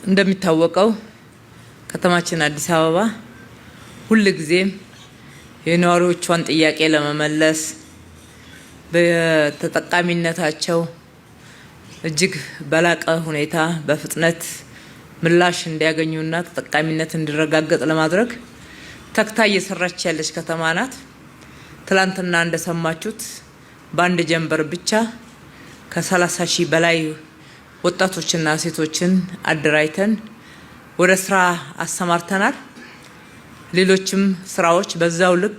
እንደሚታወቀው ከተማችን አዲስ አበባ ሁሉ ጊዜ የነዋሪዎቿን ጥያቄ ለመመለስ በተጠቃሚነታቸው እጅግ በላቀ ሁኔታ በፍጥነት ምላሽ እንዲያገኙና ተጠቃሚነት እንዲረጋገጥ ለማድረግ ተክታ እየሰራች ያለች ከተማ ናት። ትላንትና እንደሰማችሁት በአንድ ጀንበር ብቻ ከ30 ሺህ በላይ ወጣቶችና ሴቶችን አደራጅተን ወደ ስራ አሰማርተናል። ሌሎችም ስራዎች በዛው ልክ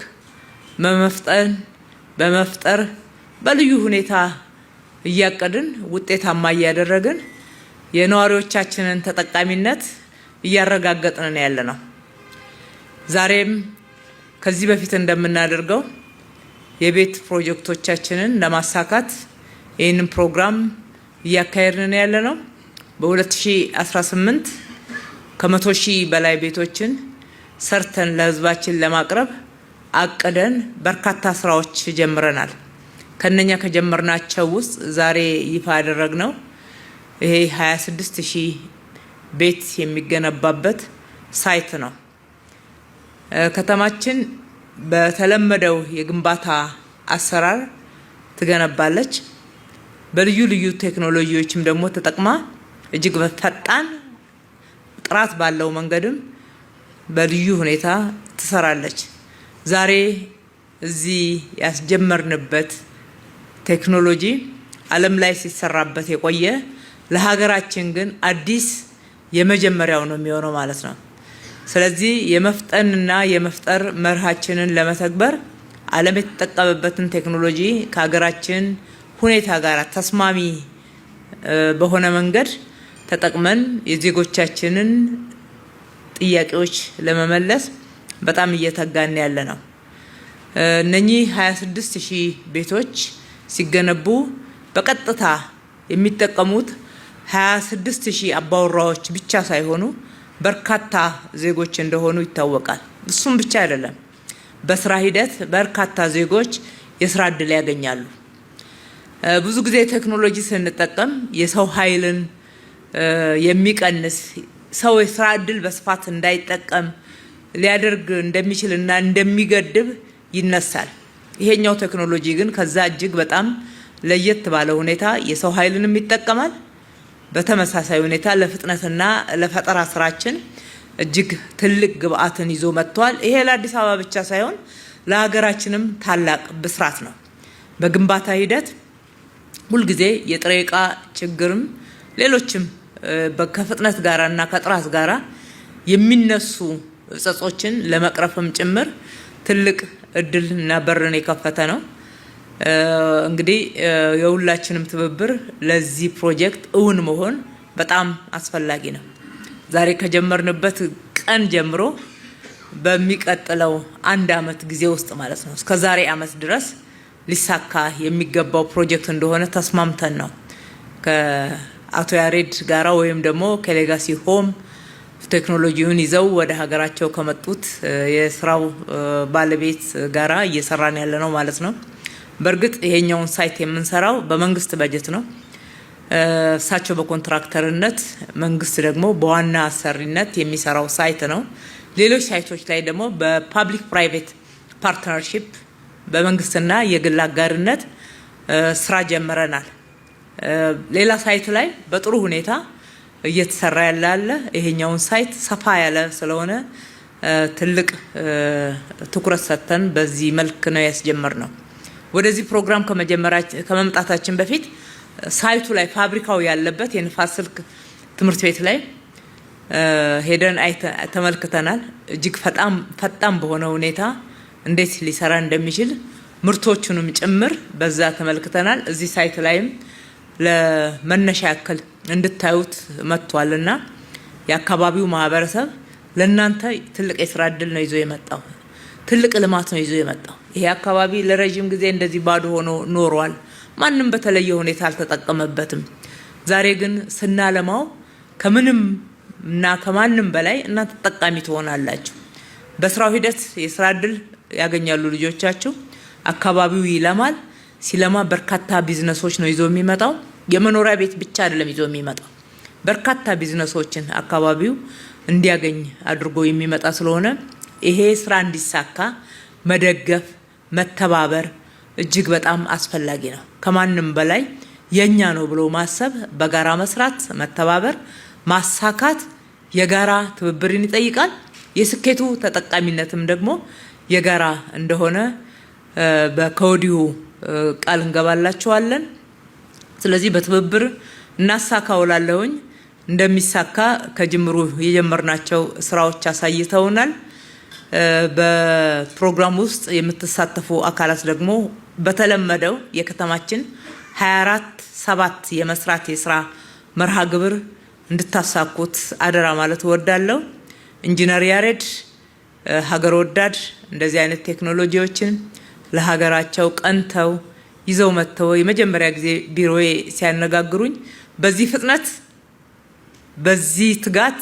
በመፍጠር በልዩ ሁኔታ እያቀድን ውጤታማ እያደረግን የነዋሪዎቻችንን ተጠቃሚነት እያረጋገጥን ያለነው። ዛሬም ከዚህ በፊት እንደምናደርገው የቤት ፕሮጀክቶቻችንን ለማሳካት ይህንን ፕሮግራም እያካሄድን ያለነው። በ2018 ከ100 ሺህ በላይ ቤቶችን ሰርተን ለህዝባችን ለማቅረብ አቅደን በርካታ ስራዎች ጀምረናል። ከነኛ ከጀመርናቸው ውስጥ ዛሬ ይፋ ያደረግነው ይሄ 26 ሺህ ቤት የሚገነባበት ሳይት ነው። ከተማችን በተለመደው የግንባታ አሰራር ትገነባለች። በልዩ ልዩ ቴክኖሎጂዎችም ደግሞ ተጠቅማ እጅግ በፈጣን ጥራት ባለው መንገድም በልዩ ሁኔታ ትሰራለች። ዛሬ እዚህ ያስጀመርንበት ቴክኖሎጂ ዓለም ላይ ሲሰራበት የቆየ ለሀገራችን ግን አዲስ የመጀመሪያው ነው የሚሆነው ማለት ነው። ስለዚህ የመፍጠንና የመፍጠር መርሃችንን ለመተግበር ዓለም የተጠቀመበትን ቴክኖሎጂ ከሀገራችን ሁኔታ ጋር ተስማሚ በሆነ መንገድ ተጠቅመን የዜጎቻችንን ጥያቄዎች ለመመለስ በጣም እየተጋን ያለ ነው። እነኚህ 26 ሺህ ቤቶች ሲገነቡ በቀጥታ የሚጠቀሙት 26 ሺህ አባወራዎች ብቻ ሳይሆኑ በርካታ ዜጎች እንደሆኑ ይታወቃል። እሱም ብቻ አይደለም፣ በስራ ሂደት በርካታ ዜጎች የስራ እድል ያገኛሉ። ብዙ ጊዜ ቴክኖሎጂ ስንጠቀም የሰው ኃይልን የሚቀንስ ሰው የስራ እድል በስፋት እንዳይጠቀም ሊያደርግ እንደሚችልና እንደሚገድብ ይነሳል። ይሄኛው ቴክኖሎጂ ግን ከዛ እጅግ በጣም ለየት ባለ ሁኔታ የሰው ኃይልንም ይጠቀማል። በተመሳሳይ ሁኔታ ለፍጥነትና ለፈጠራ ስራችን እጅግ ትልቅ ግብአትን ይዞ መጥቷል። ይሄ ለአዲስ አበባ ብቻ ሳይሆን ለሀገራችንም ታላቅ ብስራት ነው። በግንባታ ሂደት ሁልጊዜ የጥሬ ዕቃ ችግርም ሌሎችም ከፍጥነት ጋራና ከጥራት ጋራ የሚነሱ እጸጾችን ለመቅረፍም ጭምር ትልቅ እድልና በርን የከፈተ ነው። እንግዲህ የሁላችንም ትብብር ለዚህ ፕሮጀክት እውን መሆን በጣም አስፈላጊ ነው። ዛሬ ከጀመርንበት ቀን ጀምሮ በሚቀጥለው 1 ዓመት ጊዜ ውስጥ ማለት ነው እስከ ዛሬ ዓመት ድረስ ሊሳካ የሚገባው ፕሮጀክት እንደሆነ ተስማምተን ነው ከአቶ ያሬድ ጋራ ወይም ደግሞ ከሌጋሲ ሆም ቴክኖሎጂውን ይዘው ወደ ሀገራቸው ከመጡት የስራው ባለቤት ጋራ እየሰራን ያለ ነው ማለት ነው። በእርግጥ ይሄኛውን ሳይት የምንሰራው በመንግስት በጀት ነው። እሳቸው በኮንትራክተርነት፣ መንግስት ደግሞ በዋና አሰሪነት የሚሰራው ሳይት ነው። ሌሎች ሳይቶች ላይ ደግሞ በፓብሊክ ፕራይቬት ፓርትነርሺፕ በመንግስትና የግል አጋርነት ስራ ጀምረናል። ሌላ ሳይት ላይ በጥሩ ሁኔታ እየተሰራ ያለ ይሄኛውን ሳይት ሰፋ ያለ ስለሆነ ትልቅ ትኩረት ሰጥተን በዚህ መልክ ነው ያስጀመርነው። ወደዚህ ፕሮግራም ከመምጣታችን በፊት ሳይቱ ላይ ፋብሪካው ያለበት የንፋስ ስልክ ትምህርት ቤት ላይ ሄደን ተመልክተናል። እጅግ ፈጣን በሆነ ሁኔታ እንዴት ሊሰራ እንደሚችል ምርቶቹንም ጭምር በዛ ተመልክተናል። እዚህ ሳይት ላይም ለመነሻ ያክል እንድታዩት መጥቷልና የአካባቢው ማህበረሰብ ለእናንተ ትልቅ የስራ እድል ነው ይዞ የመጣው፣ ትልቅ ልማት ነው ይዞ የመጣው። ይሄ አካባቢ ለረጅም ጊዜ እንደዚህ ባዶ ሆኖ ኖሯል። ማንም በተለየ ሁኔታ አልተጠቀመበትም። ዛሬ ግን ስናለማው ከምንም እና ከማንም በላይ እናንተ ተጠቃሚ ትሆናላችሁ። በስራው ሂደት የስራ እድል ያገኛሉ ልጆቻችሁ። አካባቢው ይለማል። ሲለማ በርካታ ቢዝነሶች ነው ይዞ የሚመጣው። የመኖሪያ ቤት ብቻ አይደለም ይዞ የሚመጣው፣ በርካታ ቢዝነሶችን አካባቢው እንዲያገኝ አድርጎ የሚመጣ ስለሆነ ይሄ ስራ እንዲሳካ መደገፍ፣ መተባበር እጅግ በጣም አስፈላጊ ነው። ከማንም በላይ የኛ ነው ብሎ ማሰብ፣ በጋራ መስራት፣ መተባበር፣ ማሳካት የጋራ ትብብርን ይጠይቃል። የስኬቱ ተጠቃሚነትም ደግሞ የጋራ እንደሆነ ከወዲሁ ቃል እንገባላችኋለን። ስለዚህ በትብብር እናሳካው እላለሁኝ። እንደሚሳካ ከጅምሩ የጀመርናቸው ስራዎች አሳይተውናል። በፕሮግራም ውስጥ የምትሳተፉ አካላት ደግሞ በተለመደው የከተማችን 24/7 የመስራት የስራ መርሃ ግብር እንድታሳኩት አደራ ማለት እወዳለሁ። ኢንጂነር ያሬድ ሀገር ወዳድ እንደዚህ አይነት ቴክኖሎጂዎችን ለሀገራቸው ቀንተው ይዘው መጥተው የመጀመሪያ ጊዜ ቢሮዬ ሲያነጋግሩኝ በዚህ ፍጥነት በዚህ ትጋት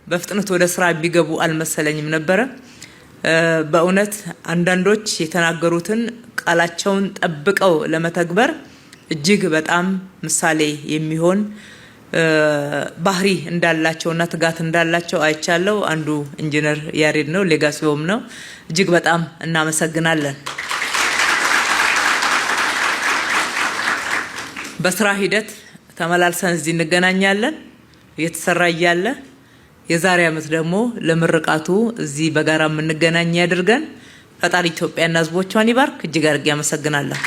በፍጥነት ወደ ስራ ቢገቡ አልመሰለኝም ነበረ። በእውነት አንዳንዶች የተናገሩትን ቃላቸውን ጠብቀው ለመተግበር እጅግ በጣም ምሳሌ የሚሆን ባህሪ እንዳላቸውና ትጋት እንዳላቸው አይቻለው። አንዱ ኢንጂነር ያሬድ ነው፣ ሌጋሲዮም ነው። እጅግ በጣም እናመሰግናለን። በስራ ሂደት ተመላልሰን እዚህ እንገናኛለን። እየተሰራ እያለ የዛሬ ዓመት ደግሞ ለምርቃቱ እዚህ በጋራ የምንገናኝ ያድርገን። ፈጣሪ ኢትዮጵያና ሕዝቦቿን ይባርክ። እጅግ አድርጌ አመሰግናለሁ።